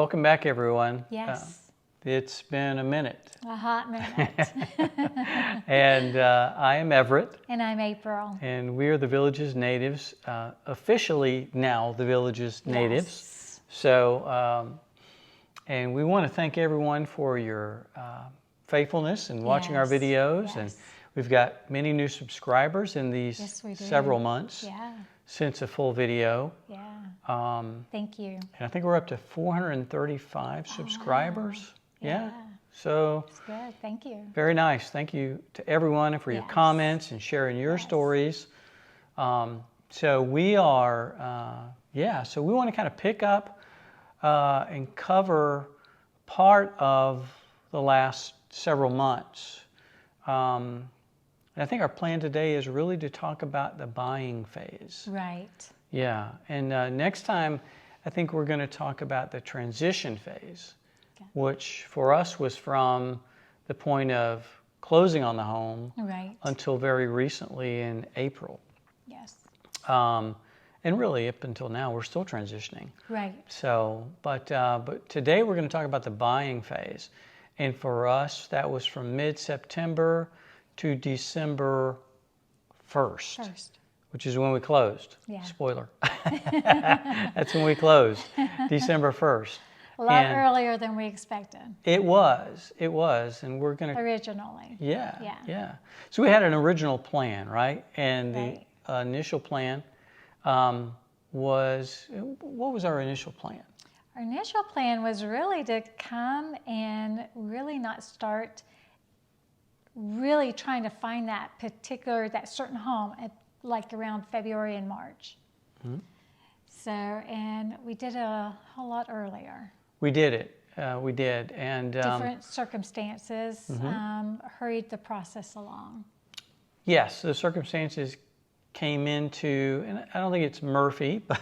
welcome back, everyone. Yes. It's been a minute. A hot minute. And I am Everett. And I'm April. And we are the Villages Natives, officially now the Villages Natives. Yes. So, and we want to thank everyone for your faithfulness and watching our videos. Yes. And we've got many new subscribers in these several months since a full video. Yeah. Thank you. And I think we're up to 435 subscribers. Yeah. So that's good. Thank you. Very nice. Thank you to everyone for your comments and sharing your stories. So we are, so we want to kind of pick up and cover part of the last several months. And I think our plan today is really to talk about the buying phase. Right. Yeah. And next time, I think we're going to talk about the transition phase, which for us was from the point of closing on the home until very recently in April. Yes. And really up until now, we're still transitioning. Right. So, but today we're going to talk about the buying phase. And for us, that was from mid-September to December 1st. Which is when we closed. Yeah. Spoiler. That's when we closed, December 1st. A lot earlier than we expected. It was, and we're going to... Originally. Yeah. So we had an original plan, right? And the initial plan was, what was our initial plan? Our initial plan was really to come and really not start really trying to find that certain home at like around February and March. Mm-hmm. So, and we did it a whole lot earlier. We did it. We did. And different circumstances hurried the process along. Yes, the circumstances came into, and I don't think it's Murphy, but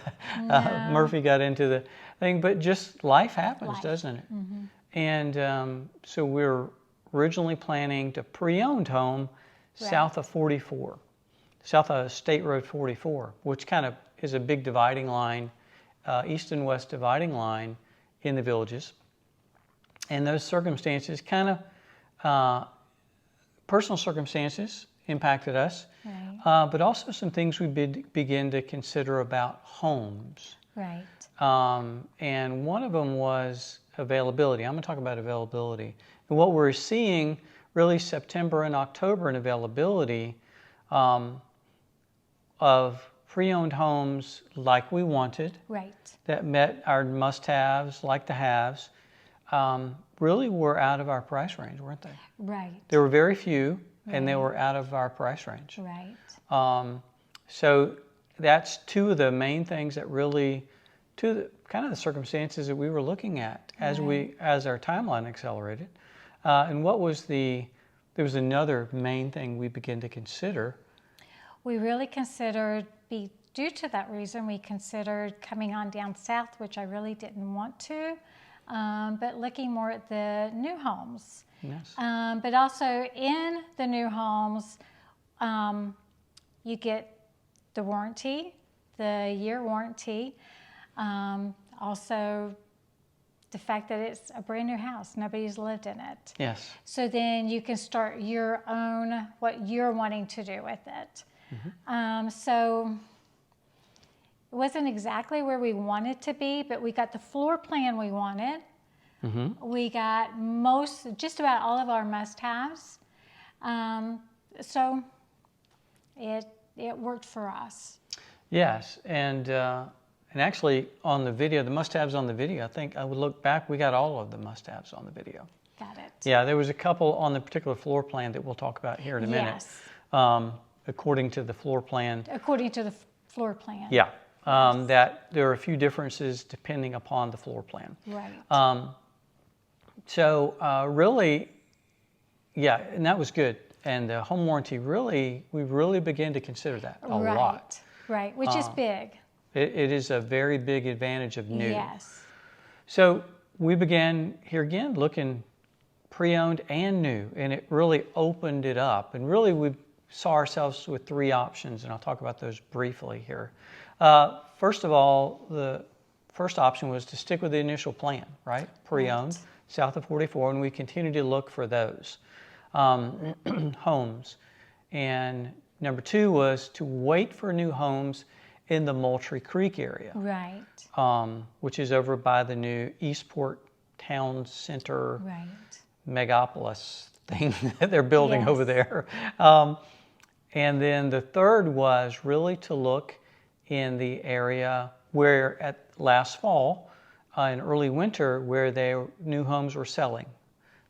Murphy got into the thing, but just life happens, doesn't it? Mm-hmm. And so we're originally planning to pre-owned home south of 44. South of State Road 44, which kind of is a big dividing line, east and west dividing line in the Villages. And those circumstances kind of, personal circumstances impacted us, but also some things we begin to consider about homes. Right. And one of them was availability. I'm going to talk about availability. And what we're seeing really September and October in availability of pre-owned homes like we wanted, that met our must-haves, like the haves, really were out of our price range, weren't they? Right. There were very few, and they were out of our price range. Right. So that's two of the main things that really, kind of the circumstances that we were looking at as our timeline accelerated. And what was there was another main thing we began to consider. We really considered, due to that reason, we considered coming on down south, which I really didn't want to, but looking more at the new homes. Yes. But also in the new homes, you get the warranty, the year warranty, also the fact that it's a brand new house, nobody's lived in it. Yes. So then you can start your own, what you're wanting to do with it. Mm-hmm. So it wasn't exactly where we wanted to be, but we got the floor plan we wanted. Mm-hmm. We got just about all of our must-haves. So it worked for us. Yes, and actually on the video, the must-haves on the video, I think I would look back, we got all of the must-haves on the video. Got it. Yeah, there was a couple on the particular floor plan that we'll talk about here in a minute. According to the floor plan. According to the floor plan. Yeah, that there are a few differences depending upon the floor plan. Right. So really, and that was good. And the home warranty we really began to consider that a lot. Right, which is big. It is a very big advantage of new. Yes. So we began here again looking pre-owned and new, and it really opened it up. And really we saw ourselves with three options, and I'll talk about those briefly here. First of all, the first option was to stick with the initial plan, right? Pre-owned, south of 44, and we continued to look for those homes. And number 2 was to wait for new homes in the Moultrie Creek area, Right. which is over by the new Eastport Town Center Right. megapolis thing that they're building Yes. over there. And then the third was really to look in the area where at last fall and early winter where new homes were selling.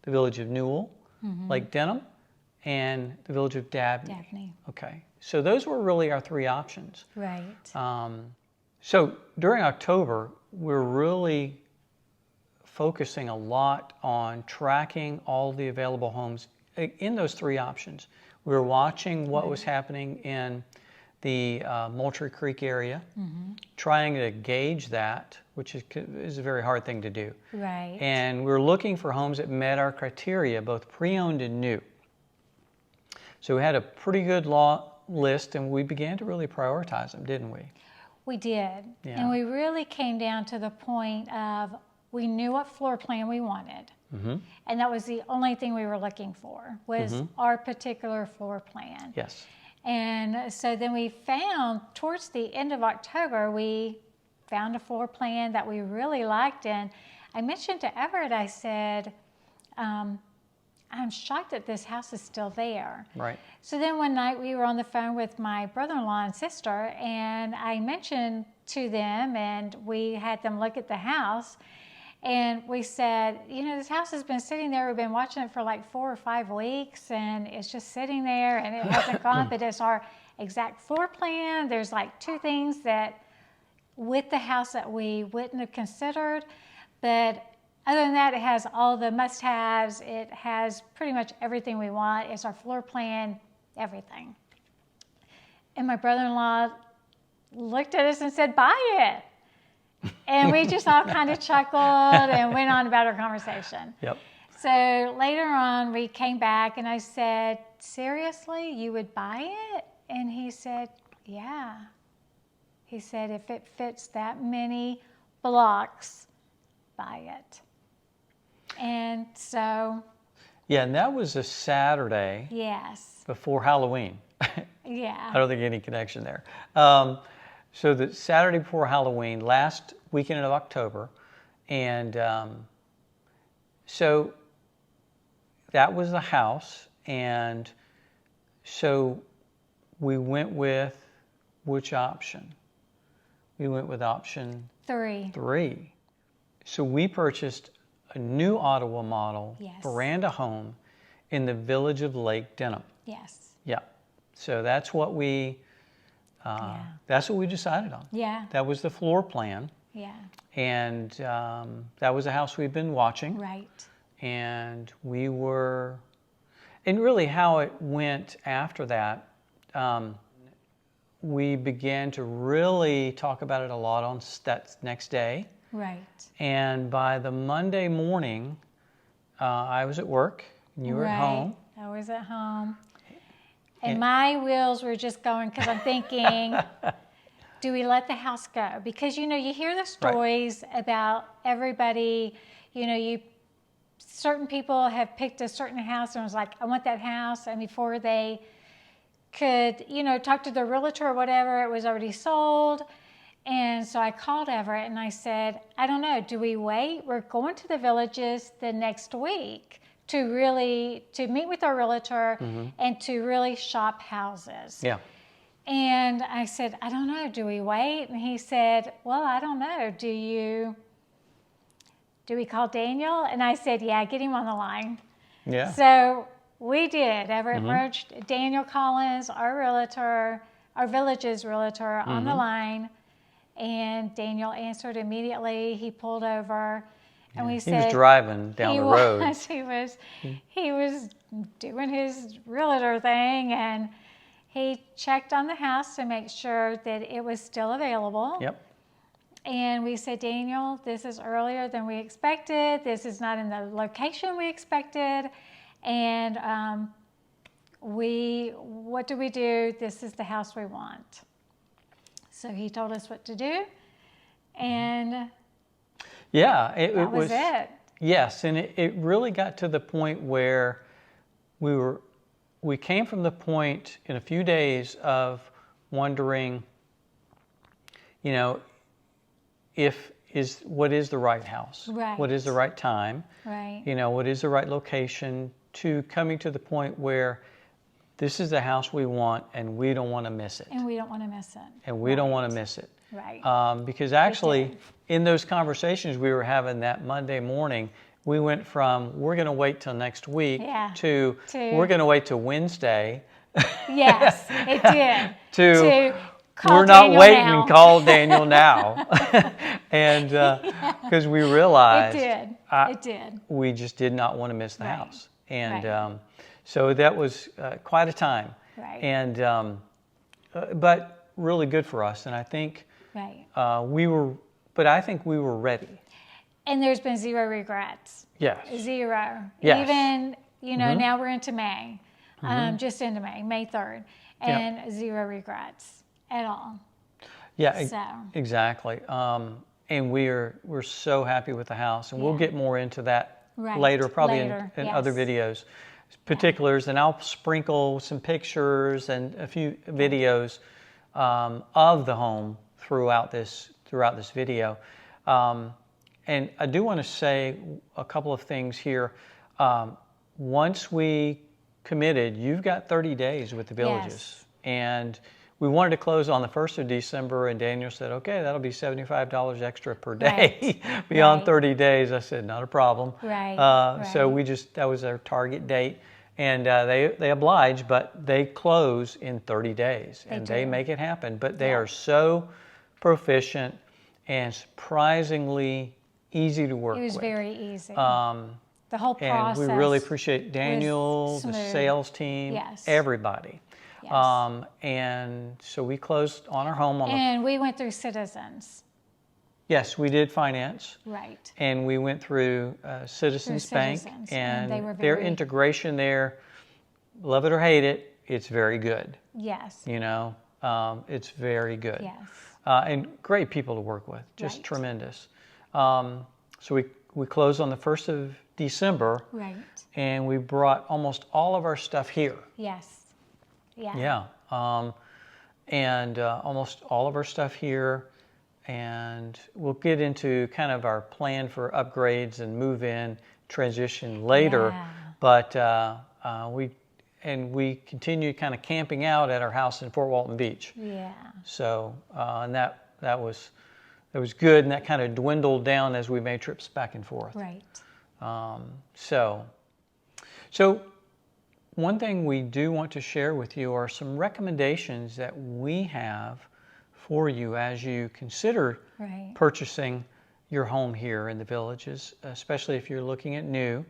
The village of Newell, Lake Denham, and the village of Dabney. Okay, so those were really our 3 options. Right. So during October, we're really focusing a lot on tracking all the available homes in those 3 options. We were watching what was happening in the Moultrie Creek area, trying to gauge that, which is a very hard thing to do. Right. And we were looking for homes that met our criteria, both pre-owned and new. So we had a pretty good list, and we began to really prioritize them, didn't we? We did. Yeah. And we really came down to the point of we knew what floor plan we wanted. And that was the only thing we were looking for, was our particular floor plan. Yes. And so then we found, towards the end of October, we found a floor plan that we really liked. And I mentioned to Everett, I said, I'm shocked that this house is still there. Right. So then one night we were on the phone with my brother-in-law and sister, and I mentioned to them, and we had them look at the house, and we said, you know, this house has been sitting there. We've been watching it for like 4 or 5 weeks, and it's just sitting there, and it hasn't gone, but it's our exact floor plan. There's like 2 things that with the house that we wouldn't have considered, but other than that, it has all the must-haves. It has pretty much everything we want. It's our floor plan, everything. And my brother-in-law looked at us and said, buy it. And we just all kind of chuckled and went on about our conversation. Yep. So later on, we came back and I said, seriously, you would buy it? And he said, yeah. He said, if it fits that many blocks, buy it. And so. Yeah, and that was a Saturday. Yes. Before Halloween. Yeah. I don't think any connection there. So the Saturday before Halloween, last weekend of October, and so that was the house, and so we went with which option? We went with option 3. So we purchased a new Ottawa model veranda home in the village of Lake Denham. Yes. Yeah. So that's what we decided on. Yeah. That was the floor plan. Yeah. And that was a house we've been watching. Right. And and really how it went after that, we began to really talk about it a lot on that next day. Right. And by the Monday morning, I was at work and you were at home. I was at home. And my wheels were just going because I'm thinking, do we let the house go? Because, you know, you hear the stories about everybody, you know, certain people have picked a certain house and was like, I want that house. And before they could, you know, talk to the realtor or whatever, it was already sold. And so I called Everett and I said, I don't know, do we wait? We're going to the Villages the next week to meet with our realtor and to really shop houses. Yeah. And I said, I don't know, do we wait? And he said, well, I don't know. Do we call Daniel? And I said, yeah, get him on the line. Yeah. So we did. Everett merged Daniel Collins, our realtor, our Villages realtor, on the line. And Daniel answered immediately. He pulled over. And we said, he was driving down the road. He was doing his realtor thing, and he checked on the house to make sure that it was still available. Yep. And we said, Daniel, this is earlier than we expected. This is not in the location we expected. And what do we do? This is the house we want. So he told us what to do. And Yeah, That was it. Yes, and it really got to the point where we came from the point in a few days of wondering, you know, what is the right house? Right. What is the right time? Right. You know, what is the right location, to coming to the point where this is the house we want and we don't want to miss it. And we don't want to miss it. And we don't want to miss it. Right. Because actually, in those conversations we were having that Monday morning, we went from we're going to wait till next week to we're going to wait till Wednesday. Yes, it did. to call we're not Daniel waiting now. and call Daniel now. And because we realized it did. We just did not want to miss the Right. house. And Right. so that was quite a time. Right. And but really good for us. And I think Right. I think we were ready. And there's been zero regrets. Yes. Zero. Yes. Even, now we're into May, just into May 3rd, and zero regrets at all. Yeah, So. exactly. And we're so happy with the house, and we'll get more into that Right. later, probably Later, in yes. other videos, particulars, and I'll sprinkle some pictures and a few videos of the home throughout this video. And I do want to say a couple of things here. Once we committed, you've got 30 days with the Villages. Yes. And we wanted to close on the 1st of December, and Daniel said, okay, that'll be $75 extra per day beyond Right. 30 days. I said, not a problem. Right. So that was our target date. And they oblige, but they close in 30 days. And they make it happen. But they are so proficient and surprisingly easy to work with. It was very easy. The whole process. And we really appreciate Daniel, the smooth. sales team, Yes. everybody. Yes. And so we closed on our home And we went through Citizens. Yes, we did finance. Right. And we went through Citizens Bank, Citizens, and they were their very- integration there, love it or hate it, it's very good. Yes. It's very good. Yes. And great people to work with, just Right. tremendous. So we closed on the 1st of December, Right. and we brought almost all of our stuff here. Yes. Yeah. Yeah. And almost all of our stuff here. And we'll get into kind of our plan for upgrades and move in transition later. Yeah. But we continued kind of camping out at our house in Fort Walton Beach. Yeah. So and that was good, and that kind of dwindled down as we made trips back and forth. Right. So one thing we do want to share with you are some recommendations that we have for you as you consider Right. purchasing your home here in the Villages, especially if you're looking at new.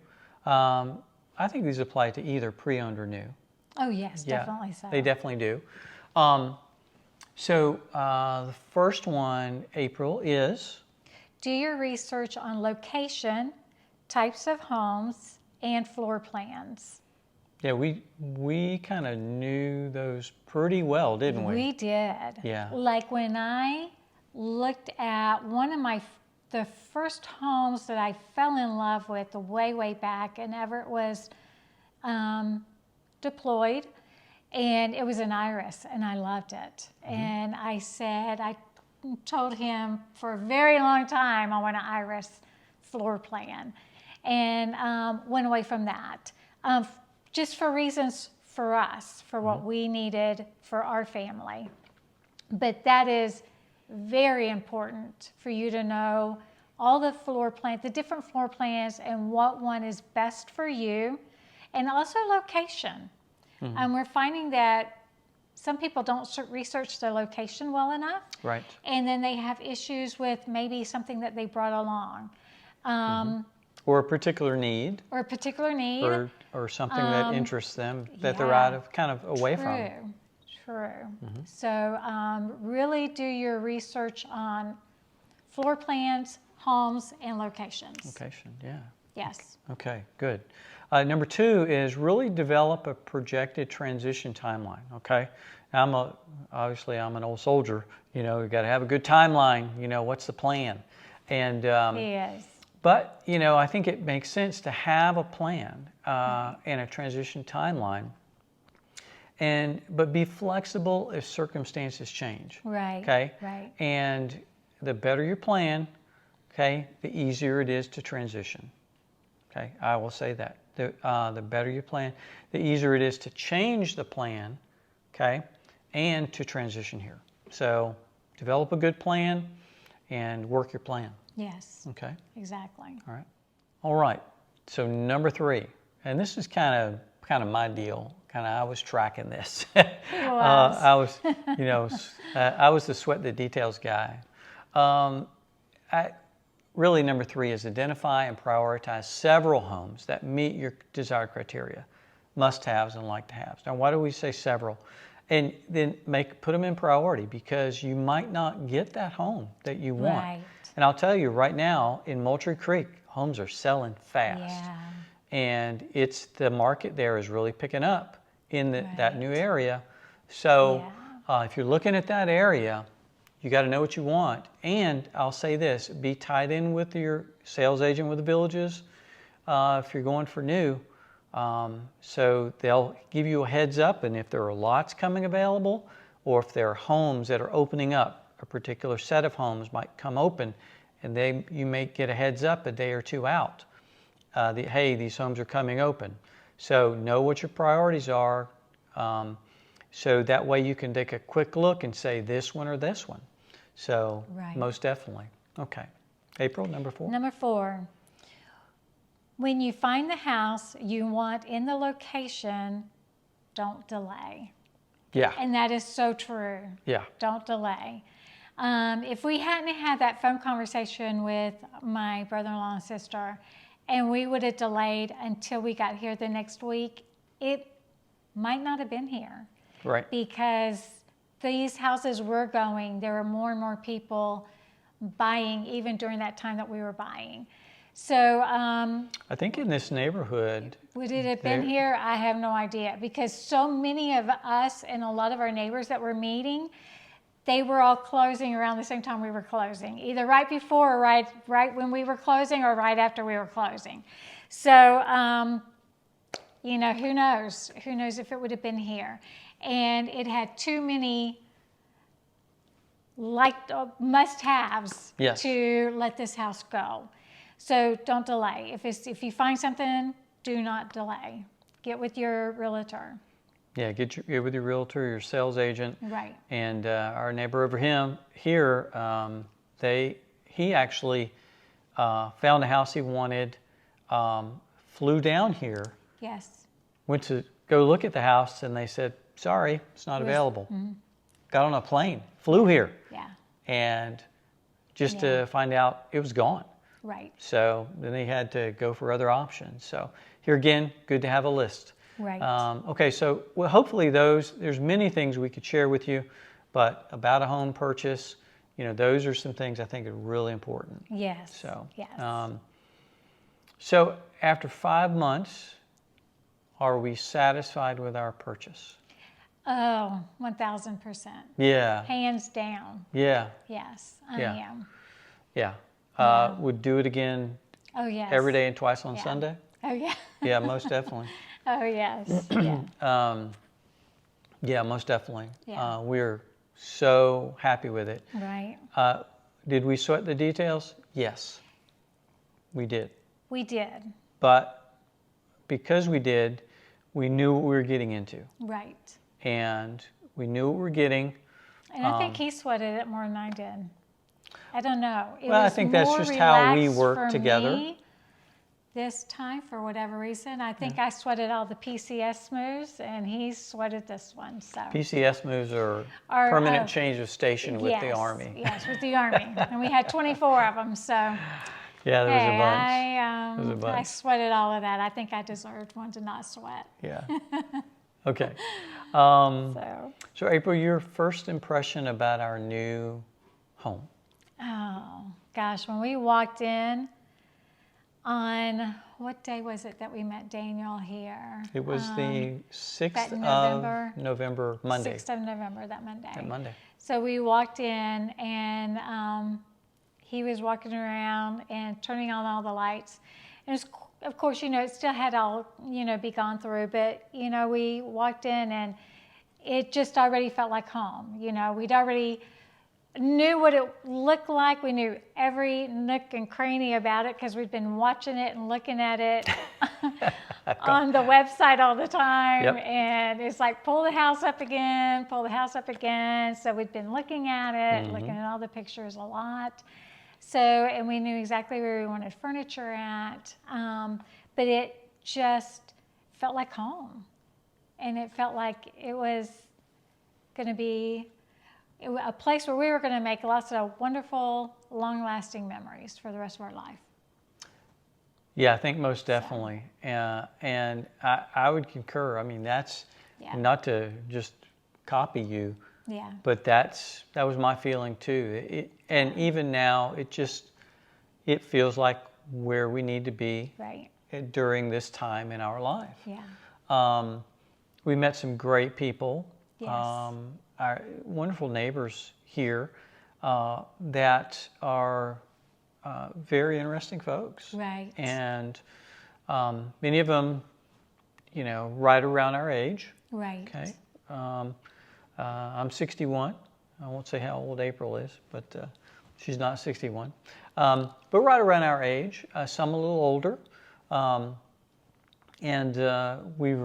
I think these apply to either pre-owned or new. Oh, yes, Yeah, definitely so. They definitely do. So the first one, April, is Do your research on location, types of homes, and floor plans. yeah, we kind of knew those pretty well, didn't we? We did. Yeah. Like when I looked at one of the first homes that I fell in love with way back, and Everett was deployed, and it was an Iris, and I loved it. And I told him for a very long time I want an Iris floor plan, and went away from that. Just for reasons for us, for what we needed for our family. But that is very important for you to know all the different floor plans, and what one is best for you, and also location. We're finding that some people don't research the location well enough. Right. And then they have issues with maybe something that they brought along. Or a particular need, Or a particular need. or something that interests them that they're yeah. out of kind of away from. True. So really do your research on floor plans, homes, and locations. Location, yeah. Yes. Okay, good. Number 2 is really develop a projected transition timeline. Okay, obviously I'm an old soldier. We've got to have a good timeline. What's the plan? And He is. but I think it makes sense to have a plan and a transition timeline, but be flexible if circumstances change. Right. Okay. Right. And the better your plan, okay, the easier it is to transition. Okay, I will say that. The better your plan, the easier it is to change the plan, okay, and to transition here. So develop a good plan and work your plan. Yes. Okay. Exactly. All right. All right. So number 3, and this is kind of my deal. I was tracking this. I was, I was the sweat the details guy. Really, number 3 is identify and prioritize several homes that meet your desired criteria, must-haves and like-to-haves. Now, why do we say several? And then put them in priority, because you might not get that home that you want. Right. And I'll tell you right now, in Moultrie Creek, homes are selling fast. Yeah. And the market there is really picking up in that new Right. area. So Yeah. if you're looking at that area, you got to know what you want. And I'll say this, be tied in with your sales agent with the Villages if you're going for new. So they'll give you a heads up, and if there are lots coming available, or if there are homes that are opening up, a particular set of homes might come open, and you may get a heads up a day or two out. Hey, these homes are coming open. So know what your priorities are, so that way you can take a quick look and say this one or this one. So Right. most definitely. Okay. April, number 4. Number 4, when you find the house you want in the location, don't delay. Yeah. And that is so true. Yeah. Don't delay. If we hadn't had that phone conversation with my brother-in-law and sister, and we would have delayed until we got here the next week, it might not have been here. Right. Because these houses were going, there were more and more people buying even during that time that we were buying. So I think in this neighborhood, would it have been here? I have no idea, because so many of us and a lot of our neighbors that we're meeting, they were all closing around the same time we were closing, either right before or right when we were closing, or right after we were closing. So, who knows? Who knows if it would have been here? And it had too many must-haves Yes. to let this house go. So don't delay. If you find something, do not delay. Get with your realtor. Yeah, get with your realtor, your sales agent. Right. And our neighbor over here, he actually found a house he wanted, flew down here, Yes. went to go look at the house, and they said, sorry, it's not available. Got on a plane, flew here, Yeah. and just to find out it was gone. Right. So then they had to go for other options. So here again, good to have a list. Right. Okay, so hopefully there's many things we could share with you, but about a home purchase, those are some things I think are really important. Yes. So, Yes. So after 5 months, are we satisfied with our purchase? Oh, 1,000%. Yeah. Hands down. Yeah. Yes, I Yeah. am. Yeah. Would do it again Oh, yes. every day and twice on Yeah. Sunday? Oh, yeah. Yeah, most definitely. Oh, yes. Yeah. Yeah, most definitely. Yeah. We're so happy with it. Right. Did we sweat the details? Yes, we did. We did. But because we did, we knew what we were getting into. Right. And we knew what we were getting. And I think he sweated it more than I did. I don't know. It Well, I was think that's more just how we relaxed work for together. me this time, for whatever reason. I think I sweated all the PCS moves, and he sweated this one. So PCS moves are Our, permanent change of station with the yes, Army. Yes, with the Army. And we had 24 of them, so Yeah, there was a bunch. There was a bunch. I sweated all of that. I think I deserved one to not sweat. Yeah. Okay. So April, your first impression about our new home? Oh, gosh, when we walked in on, what day was it that we met Daniel here? It was the 6th that of November, Monday. 6th of November, that Monday. That Monday. So we walked in, and he was walking around and turning on all the lights. And it's, of course, it still had all, be gone through, but, we walked in and it just already felt like home. We'd already knew what it looked like. We knew every nook and cranny about it because we'd been watching it and looking at it on the website all the time. Yep. And it's like, pull the house up again, pull the house up again. So we'd been looking at it, looking at all the pictures a lot. So, and we knew exactly where we wanted furniture at. But it just felt like home. And it felt like it was going to be a place where we were going to make lots of wonderful, long-lasting memories for the rest of our life. Yeah, I think most definitely. And I would concur. I mean, that's not to just copy you, but that was my feeling too. And even now, it feels like where we need to be during this time in our life. Yeah. We met some great people. Yes. Our wonderful neighbors here that are very interesting folks. Right. And many of them, right around our age. Right. Okay. I'm 61. I won't say how old April is, but she's not 61. But right around our age, some a little older. And we've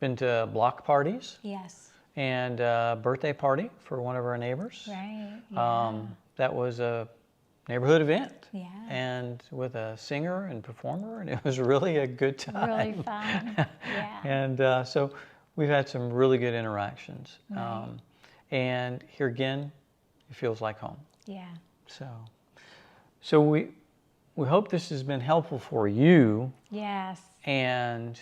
been to block parties. Yes. And a birthday party for one of our neighbors. Right. Yeah. That was a neighborhood event. Yeah. And with a singer and performer, and it was really a good time. Really fun. Yeah. And so we've had some really good interactions. Right. And here again, it feels like home. Yeah. So we hope this has been helpful for you. Yes. And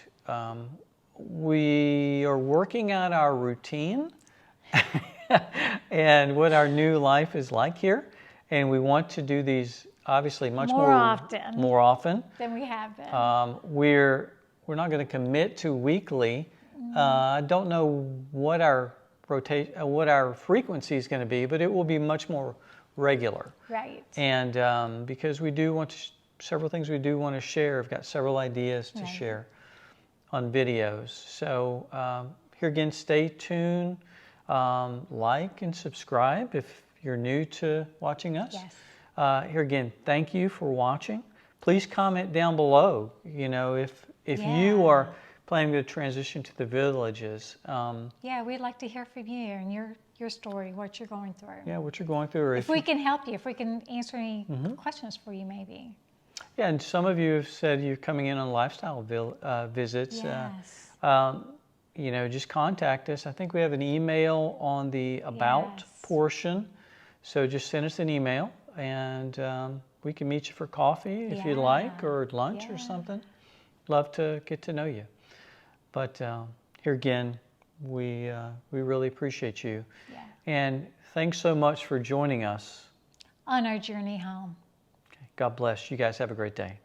we are working out our routine and what our new life is like here. And we want to do these obviously much more often than we have been. We're not going to commit to weekly. I don't know what our frequency is going to be, but it will be much more regular. Right. And because we do want several things we do want to share. We've got several ideas to share on videos. So here again, stay tuned, like and subscribe if you're new to watching us. Yes. Here again, thank you for watching. Please comment down below, if you are planning to transition to the Villages. We'd like to hear from you and your story, what you're going through. Yeah, what you're going through. Or if we can help you, if we can answer any questions for you maybe. Yeah, and some of you have said you're coming in on lifestyle visits. Yes. Just contact us. I think we have an email on the About portion. So just send us an email and we can meet you for coffee if you'd like, or lunch or something. Love to get to know you. But here again, we really appreciate you. Yeah. And thanks so much for joining us on our journey home. God bless. You guys have a great day.